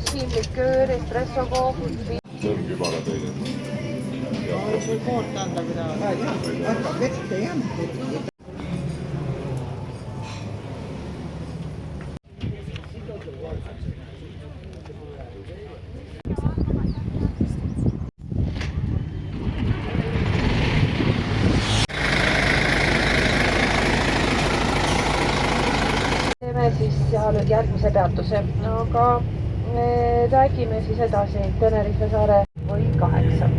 apelsin, liköör, espresso kohv. See ongi vara teine. Kui koort anda midagi. Hakkab vette jah. Teeme siis seal järgmise peatuse, aga räägime siis edasi Tenerife saare või 8.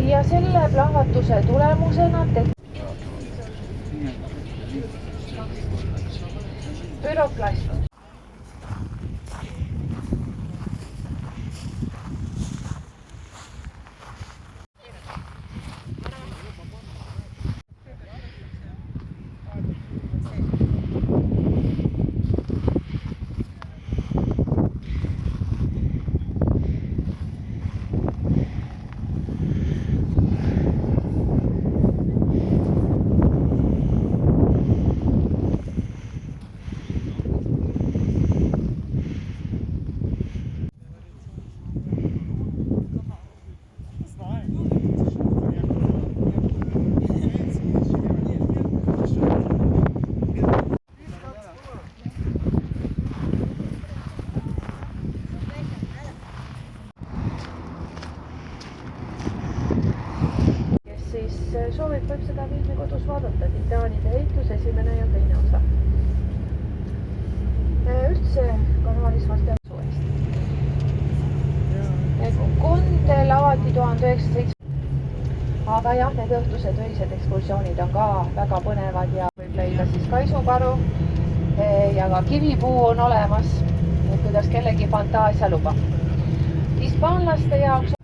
Ja selle plahvatuse tulemusena püroklast. Soovib, võib seda filmi kodus vaadata, Titaanide heitlus, esimene ja teine osa. Üldse kanalismast ja suvest. Kondel avati 1907. Aga jah, need õhtused öised ekskursioonid on ka väga põnevad ja võib leida siis kaisukaru ja ka kivipuu on olemas, kuidas kellegi fantaasia lubab. Hispaanlaste jaoks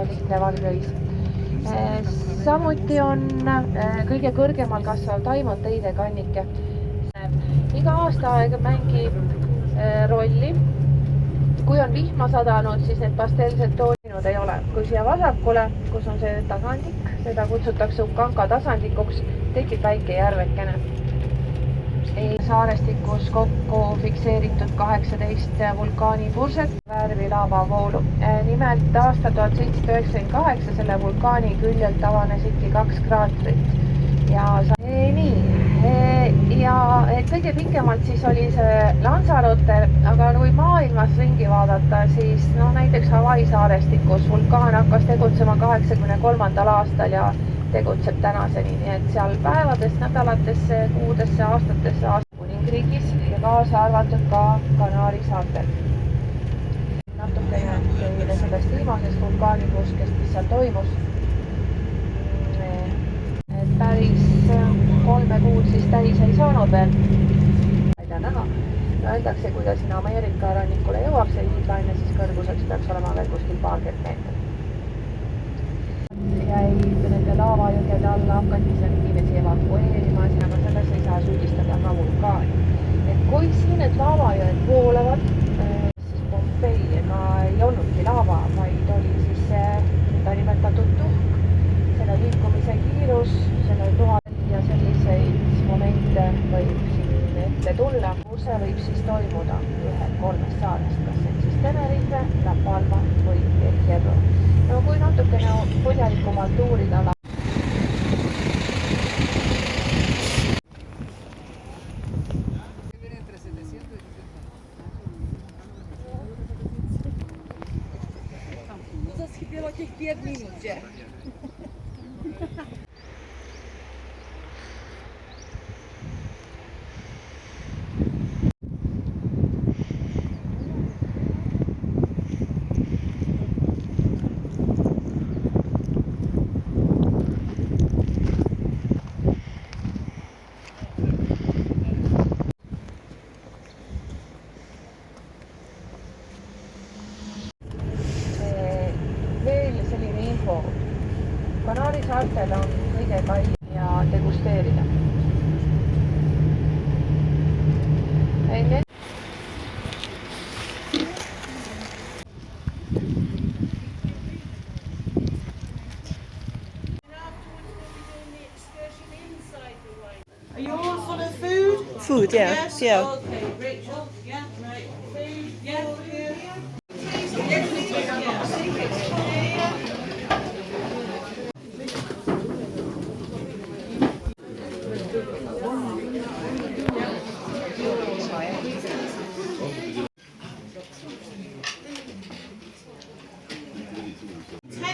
lihtne valgeõis. Samuti on kõige kõrgemal kasvav taimod teide kannike. Iga aastaaeg mängib rolli. Kui on vihma sadanud, siis need pastelsed tooninud ei ole. Kui siia vasakule, kus on see tasandik, seda kutsutakse Ukanka tasandikuks, tekib väike järvekene. Saarestikus kokku fikseeritud 18 vulkaanipurset värvi laavavoolu. Nimelt aastal 1798 selle vulkaani küljelt avanesidki 2 kraatrit. Ja nii, ja et kõige pikemalt siis oli see Lanzarote, aga kui maailmas ringi vaadata, siis no näiteks Hawaii saarestikus vulkaan hakkas tegutsema 83. aastal ja tegutseb tänaseni, nii et seal päevadest, nädalatesse, kuudesse, aastatesse Kuningriigis ja kaasa arvatud ka Kanaari saartel. Natukene teile sellest viimasest vulkaanipuhkest, mis seal toimus. Päris 3 kuud siis täis ei saanud veel välja näha. Öeldakse, kui ta sinna Ameerika rannikule jõuab, see hiidlaine, siis kõrguseks peaks olema veel kuskil paarkümmend meetrit. Jäi nende laavajõgede alla, hakati seal inimesi evakueerima, aga selles ei saa süüdistada ka vulkaani. Et kui siin need laavajõed voolavad, siis Pompei ega ei olnudki laava, vaid oli siis see nimetatud tuhk. Selle liikumise kiirus, selle tuhal ja selliseid momente võib siin ette tulla, kus see võib siis toimuda ühel 3 saarest, kas see siis Tenerife, La Palma või El Hierro. No kui natukene põhjalikumalt uurida Kanaari saartel on kõige kallim ja degusteerida. Are you all full of food? Food, yeah. Yes? Yeah. Okay, Rachel. Yeah, right. Food, yeah.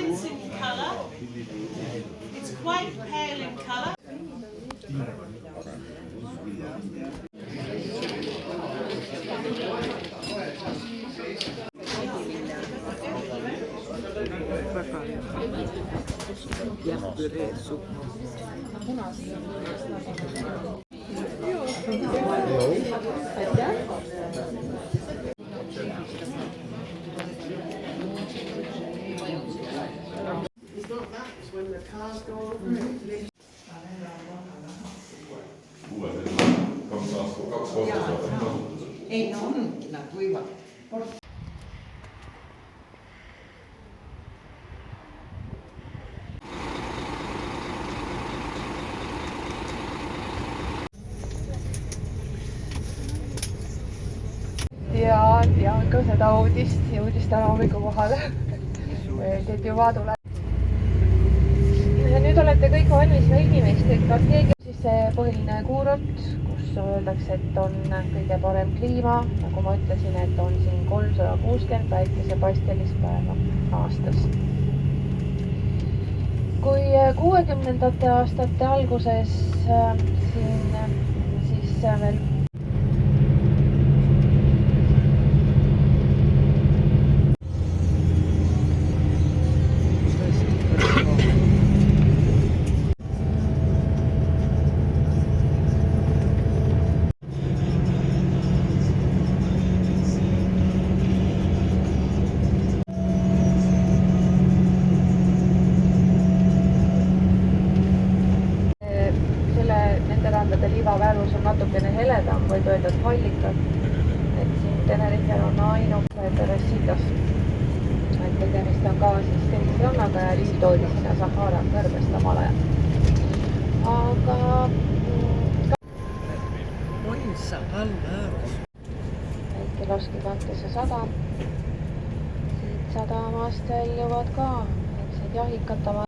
Intense in colour. It's quite pale in colour. Ei ne on, nad võivad. Ja ka seda uudist täna hommikul kohale. Öeldi, et juba tuleb. Nüüd olete kõik valmis veinimeistrid, kas keegi siis see põhiline kuurort, kus öeldakse, et on kõige parem kliima, nagu ma ütlesin, et on siin 360 päikesepaistelist aastas. Kui 60ndate aastate alguses siin siis veel liivavärvus on natukene heledam, võib öelda, et hallikad. Et siin Tenerifel on ainuke Teresitas. Et tegemist on ka siis sellisrannaga ja liit toodi sinna Sahara kõrbest omal ajal. Aga Oissa allmäärus. väike Loskikantese sadam. Siit sadamast väljuvad ka väiksed jahikatavad.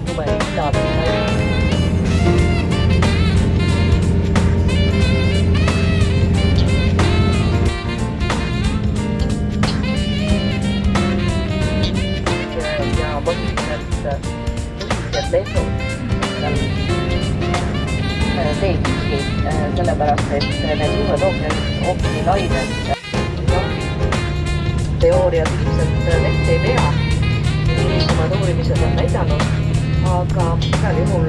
tumetilad sai. Ja põhiliselt lennud teekski sellepärast, et need suured ookeanilained teoorias ilmselt vett ei vea. Hilisemad uurimised on näidanud, aga igal juhul